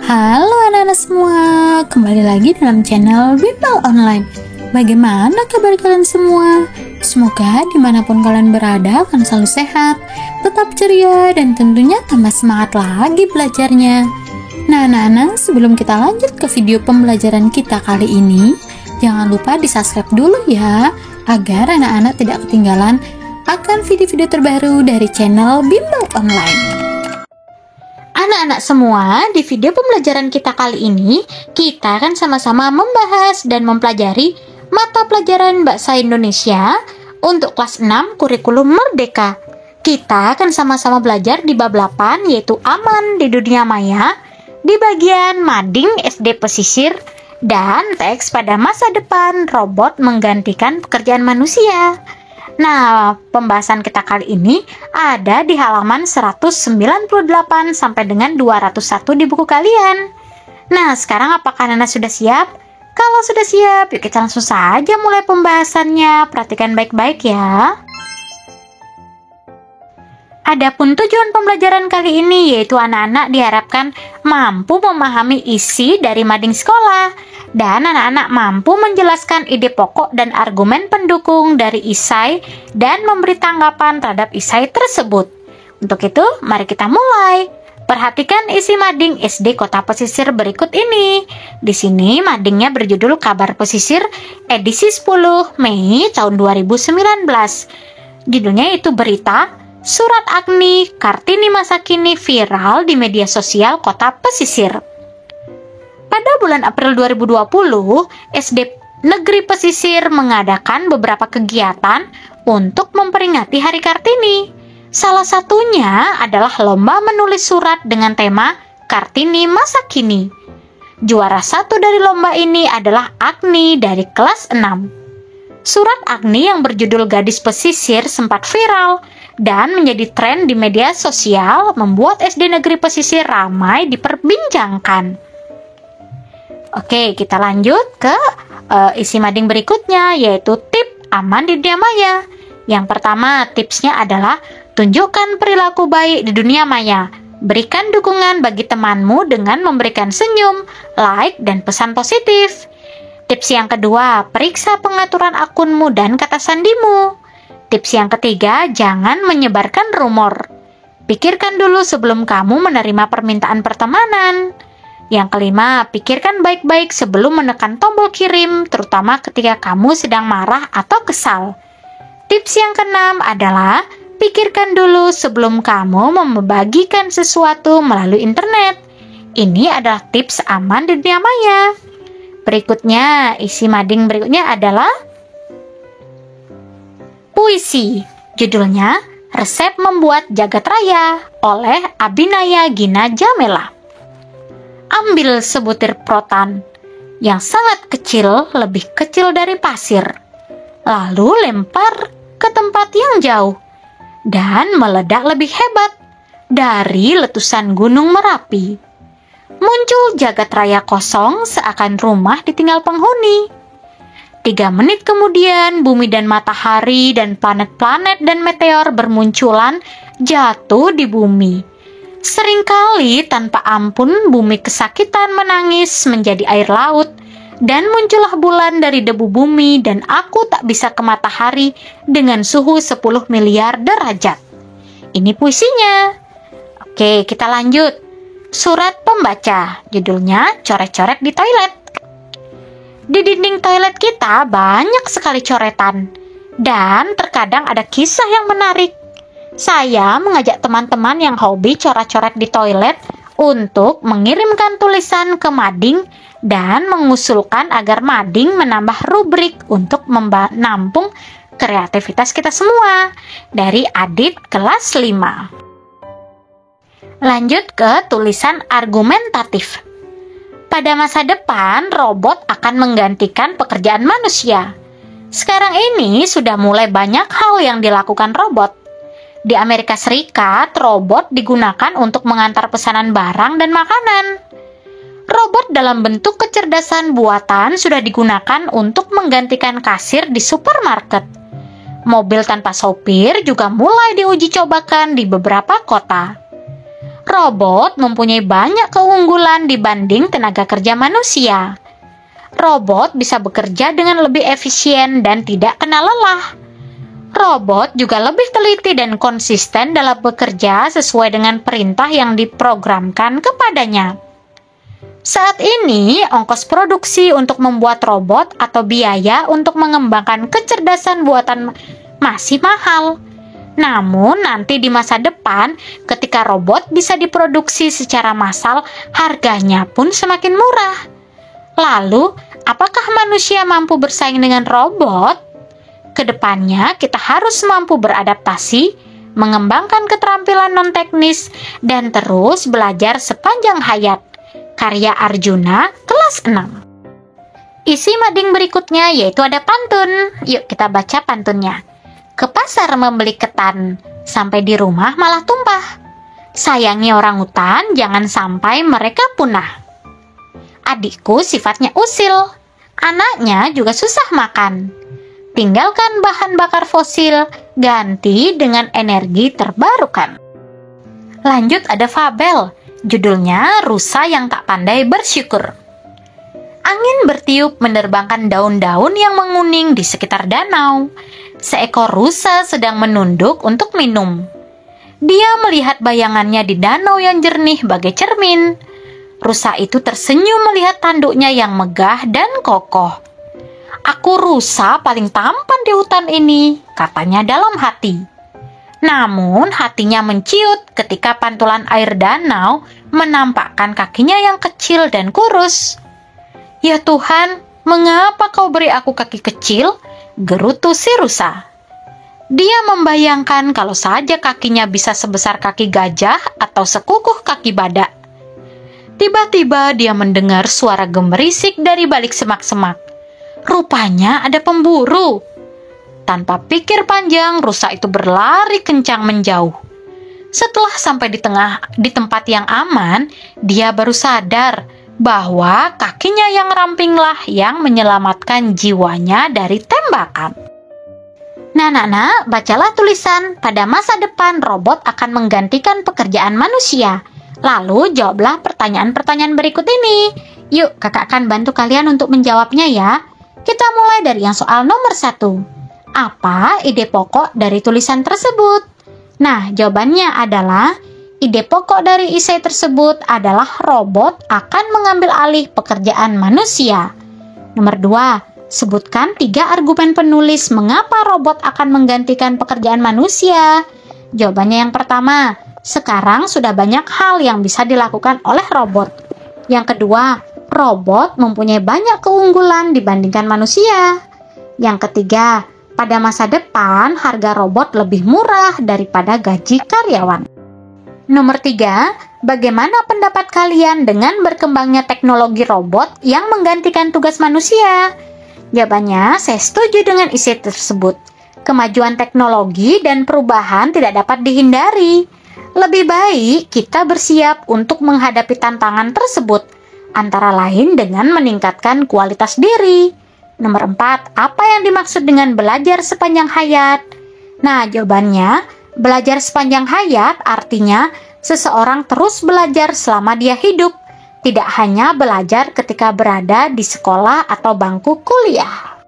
Halo anak-anak semua, kembali lagi dalam channel Bimbel Online. Bagaimana kabar kalian semua? Semoga dimanapun kalian berada akan selalu sehat, tetap ceria, dan tentunya tambah semangat lagi belajarnya. Nah anak-anak, sebelum kita lanjut ke video pembelajaran kita kali ini, jangan lupa di subscribe dulu ya, agar anak-anak tidak ketinggalan akan video-video terbaru dari channel Bimbel Online. Anak-anak semua, di video pembelajaran kita kali ini, kita akan sama-sama membahas dan mempelajari mata pelajaran Bahasa Indonesia untuk kelas 6 kurikulum Merdeka. Kita akan sama-sama belajar di bab 8, yaitu Aman di Dunia Maya, di bagian Mading SD Pesisir, dan teks pada masa depan robot menggantikan pekerjaan manusia. Nah, pembahasan kita kali ini ada di halaman 198 sampai dengan 201 di buku kalian. Nah, sekarang apakah anak sudah siap? Kalau sudah siap, yuk kita langsung saja mulai pembahasannya. Perhatikan baik-baik ya. Adapun tujuan pembelajaran kali ini yaitu anak-anak diharapkan mampu memahami isi dari mading sekolah dan anak-anak mampu menjelaskan ide pokok dan argumen pendukung dari isai dan memberi tanggapan terhadap isai tersebut. Untuk itu, mari kita mulai. Perhatikan isi mading SD Kota Pesisir berikut ini. Di sini madingnya berjudul Kabar Pesisir edisi 10 Mei tahun 2019. Judulnya itu berita Surat Agni Kartini masa kini viral di media sosial Kota Pesisir. Pada bulan April 2020, SD Negeri Pesisir mengadakan beberapa kegiatan untuk memperingati Hari Kartini. Salah satunya adalah lomba menulis surat dengan tema Kartini masa kini. Juara satu dari lomba ini adalah Agni dari kelas 6. Surat Agni yang berjudul Gadis Pesisir sempat viral dan menjadi tren di media sosial, membuat SD Negeri Pesisir ramai diperbincangkan. Oke, kita lanjut ke isi mading berikutnya, yaitu tip aman di dunia maya. Yang pertama, tipsnya adalah tunjukkan perilaku baik di dunia maya. Berikan dukungan bagi temanmu dengan memberikan senyum, like, dan pesan positif. Tips yang kedua, periksa pengaturan akunmu dan kata sandimu. Tips yang ketiga, jangan menyebarkan rumor. Pikirkan dulu sebelum kamu menerima permintaan pertemanan. Yang kelima, pikirkan baik-baik sebelum menekan tombol kirim, terutama ketika kamu sedang marah atau kesal. Tips yang keenam adalah, pikirkan dulu sebelum kamu membagikan sesuatu melalui internet. Ini adalah tips aman di dunia maya. Berikutnya, isi mading berikutnya adalah puisi. Judulnya Resep Membuat Jagat Raya oleh Abinaya Gina Jamela. Ambil sebutir protan yang sangat kecil, lebih kecil dari pasir, lalu lempar ke tempat yang jauh dan meledak lebih hebat dari letusan Gunung Merapi. Muncul jagat raya kosong seakan rumah ditinggal penghuni. 3 menit kemudian, bumi dan matahari dan planet-planet dan meteor bermunculan jatuh di bumi. Seringkali tanpa ampun bumi kesakitan menangis menjadi air laut, dan muncullah bulan dari debu bumi, dan aku tak bisa ke matahari dengan suhu 10 miliar derajat. Ini puisinya. Oke, kita lanjut. Surat pembaca, judulnya Coret-coret di Toilet. Di dinding toilet kita banyak sekali coretan, dan terkadang ada kisah yang menarik. Saya mengajak teman-teman yang hobi coret-coret di toilet untuk mengirimkan tulisan ke mading dan mengusulkan agar mading menambah rubrik untuk menampung kreativitas kita semua. Dari Adit kelas 5. Lanjut ke tulisan argumentatif. Pada masa depan, robot akan menggantikan pekerjaan manusia. Sekarang ini sudah mulai banyak hal yang dilakukan robot. Di Amerika Serikat, robot digunakan untuk mengantar pesanan barang dan makanan. Robot dalam bentuk kecerdasan buatan sudah digunakan untuk menggantikan kasir di supermarket. Mobil tanpa sopir juga mulai diuji cobakan di beberapa kota. Robot mempunyai banyak keunggulan dibanding tenaga kerja manusia. Robot bisa bekerja dengan lebih efisien dan tidak kena lelah. Robot juga lebih teliti dan konsisten dalam bekerja sesuai dengan perintah yang diprogramkan kepadanya. Saat ini, ongkos produksi untuk membuat robot atau biaya untuk mengembangkan kecerdasan buatan masih mahal. Namun, nanti di masa depan, ketika robot bisa diproduksi secara massal, harganya pun semakin murah. Lalu, apakah manusia mampu bersaing dengan robot? Kedepannya, kita harus mampu beradaptasi, mengembangkan keterampilan non-teknis, dan terus belajar sepanjang hayat. Karya Arjuna, kelas 6. Isi mading berikutnya yaitu ada pantun. Yuk kita baca pantunnya. Ke pasar membeli ketan, sampai di rumah malah tumpah. Sayangi orang hutan, jangan sampai mereka punah. Adikku sifatnya usil, anaknya juga susah makan. Tinggalkan bahan bakar fosil, ganti dengan energi terbarukan. Lanjut ada fabel, judulnya Rusa yang Tak Pandai Bersyukur. Angin bertiup menerbangkan daun-daun yang menguning di sekitar danau. Seekor rusa sedang menunduk untuk minum. Dia melihat bayangannya di danau yang jernih bagai cermin. Rusa itu tersenyum melihat tanduknya yang megah dan kokoh. Aku rusa paling tampan di hutan ini, katanya dalam hati. Namun hatinya menciut ketika pantulan air danau menampakkan kakinya yang kecil dan kurus. Ya Tuhan, mengapa kau beri aku kaki kecil? Gerutu si rusa. Dia membayangkan kalau saja kakinya bisa sebesar kaki gajah atau sekukuh kaki badak. Tiba-tiba dia mendengar suara gemerisik dari balik semak-semak. Rupanya ada pemburu. Tanpa pikir panjang, rusa itu berlari kencang menjauh. Setelah sampai di tempat yang aman, dia baru sadar bahwa kakinya yang rampinglah yang menyelamatkan jiwanya dari tembakan. Nah, nak, bacalah tulisan, pada masa depan robot akan menggantikan pekerjaan manusia. Lalu jawablah pertanyaan-pertanyaan berikut ini. Yuk, kakak akan bantu kalian untuk menjawabnya ya. Kita mulai dari yang soal nomor 1. Apa ide pokok dari tulisan tersebut? Nah, jawabannya adalah ide pokok dari esai tersebut adalah robot akan mengambil alih pekerjaan manusia. Nomor 2, sebutkan 3 argumen penulis mengapa robot akan menggantikan pekerjaan manusia. Jawabannya yang pertama, sekarang sudah banyak hal yang bisa dilakukan oleh robot. Yang kedua, robot mempunyai banyak keunggulan dibandingkan manusia. Yang ketiga, pada masa depan harga robot lebih murah daripada gaji karyawan. Nomor 3, bagaimana pendapat kalian dengan berkembangnya teknologi robot yang menggantikan tugas manusia? Jawabannya, saya setuju dengan isi tersebut. Kemajuan teknologi dan perubahan tidak dapat dihindari. Lebih baik kita bersiap untuk menghadapi tantangan tersebut, antara lain dengan meningkatkan kualitas diri. Nomor 4, apa yang dimaksud dengan belajar sepanjang hayat? Nah, jawabannya, belajar sepanjang hayat artinya seseorang terus belajar selama dia hidup, tidak hanya belajar ketika berada di sekolah atau bangku kuliah.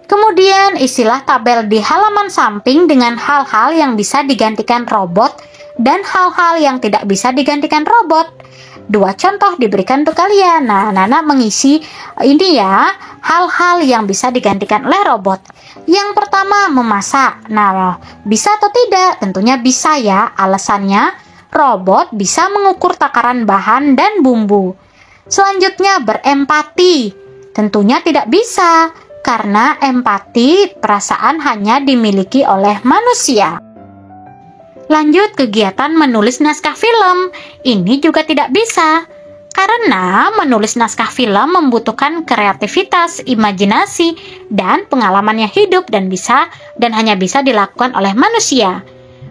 Kemudian isilah tabel di halaman samping dengan hal-hal yang bisa digantikan robot dan hal-hal yang tidak bisa digantikan robot. 2 contoh diberikan untuk kalian. Nah, Nana mengisi ini ya, hal-hal yang bisa digantikan oleh robot. Yang pertama, memasak. Nah, bisa atau tidak? Tentunya bisa ya. Alasannya, robot bisa mengukur takaran bahan dan bumbu. Selanjutnya, berempati. Tentunya tidak bisa, karena empati, perasaan hanya dimiliki oleh manusia. Lanjut, kegiatan menulis naskah film. Ini juga tidak bisa, karena menulis naskah film membutuhkan kreativitas, imajinasi, dan pengalamannya hidup dan hanya bisa dilakukan oleh manusia.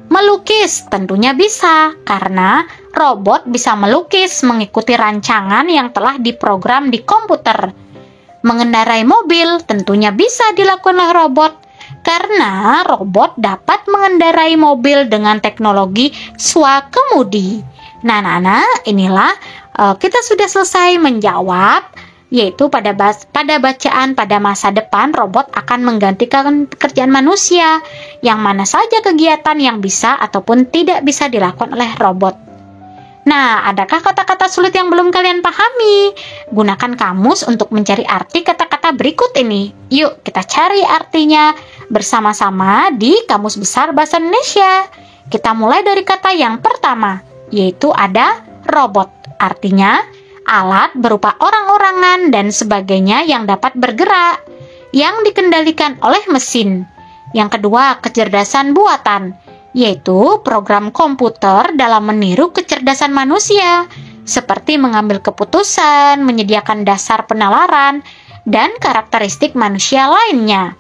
Melukis tentunya bisa, karena robot bisa melukis mengikuti rancangan yang telah diprogram di komputer. Mengendarai mobil tentunya bisa dilakukan oleh robot, karena robot dapat mengendarai mobil dengan teknologi swakemudi. Nah, anak-anak, inilah kita sudah selesai menjawab, yaitu pada bacaan pada masa depan robot akan menggantikan pekerjaan manusia. Yang mana saja kegiatan yang bisa ataupun tidak bisa dilakukan oleh robot. Nah, adakah kata-kata sulit yang belum kalian pahami? Gunakan kamus untuk mencari arti kata-kata berikut ini. Yuk, kita cari artinya bersama-sama di Kamus Besar Bahasa Indonesia. Kita mulai dari kata yang pertama, yaitu ada robot. Artinya, alat berupa orang-orangan dan sebagainya yang dapat bergerak, yang dikendalikan oleh mesin. Yang kedua, kecerdasan buatan, yaitu program komputer dalam meniru kecerdasan manusia, seperti mengambil keputusan, menyediakan dasar penalaran, dan karakteristik manusia lainnya.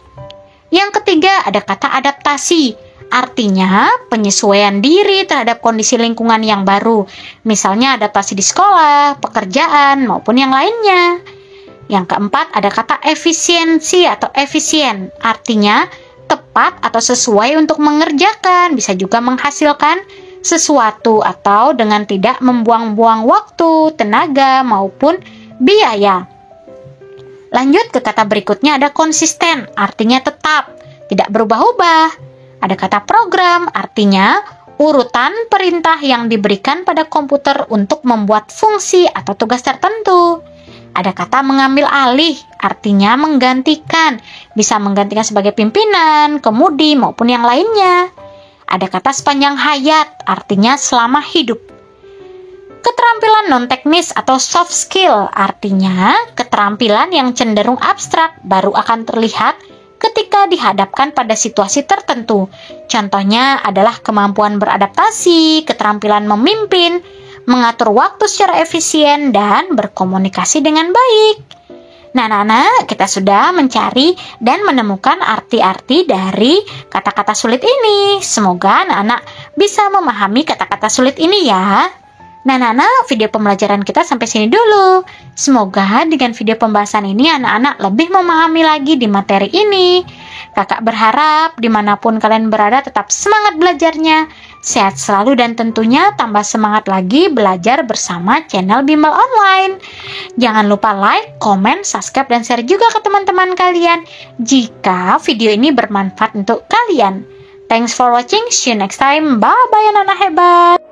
Yang ketiga, ada kata adaptasi, artinya penyesuaian diri terhadap kondisi lingkungan yang baru, misalnya adaptasi di sekolah, pekerjaan, maupun yang lainnya. Yang keempat, ada kata efisiensi atau efisien, artinya tepat atau sesuai untuk mengerjakan, bisa juga menghasilkan sesuatu atau dengan tidak membuang-buang waktu, tenaga, maupun biaya. Lanjut ke kata berikutnya, ada konsisten, artinya tetap, tidak berubah-ubah. Ada kata program, artinya urutan perintah yang diberikan pada komputer untuk membuat fungsi atau tugas tertentu. Ada kata mengambil alih, artinya menggantikan, bisa menggantikan sebagai pimpinan, kemudi, maupun yang lainnya. Ada kata sepanjang hayat, artinya selama hidup. Keterampilan non-teknis atau soft skill, artinya keterampilan yang cenderung abstrak, baru akan terlihat ketika dihadapkan pada situasi tertentu. Contohnya adalah kemampuan beradaptasi, keterampilan memimpin, mengatur waktu secara efisien, dan berkomunikasi dengan baik. Nah, anak-anak, kita sudah mencari dan menemukan arti-arti dari kata-kata sulit ini. Semoga anak-anak bisa memahami kata-kata sulit ini ya. Nah, anak-anak, video pembelajaran kita sampai sini dulu. Semoga dengan video pembahasan ini anak-anak lebih memahami lagi di materi ini. Kakak berharap dimanapun kalian berada tetap semangat belajarnya, sehat selalu, dan tentunya tambah semangat lagi belajar bersama channel Bimbel Online. Jangan lupa like, komen, subscribe, dan share juga ke teman-teman kalian jika video ini bermanfaat untuk kalian. Thanks for watching, see you next time, bye-bye anak-anak hebat.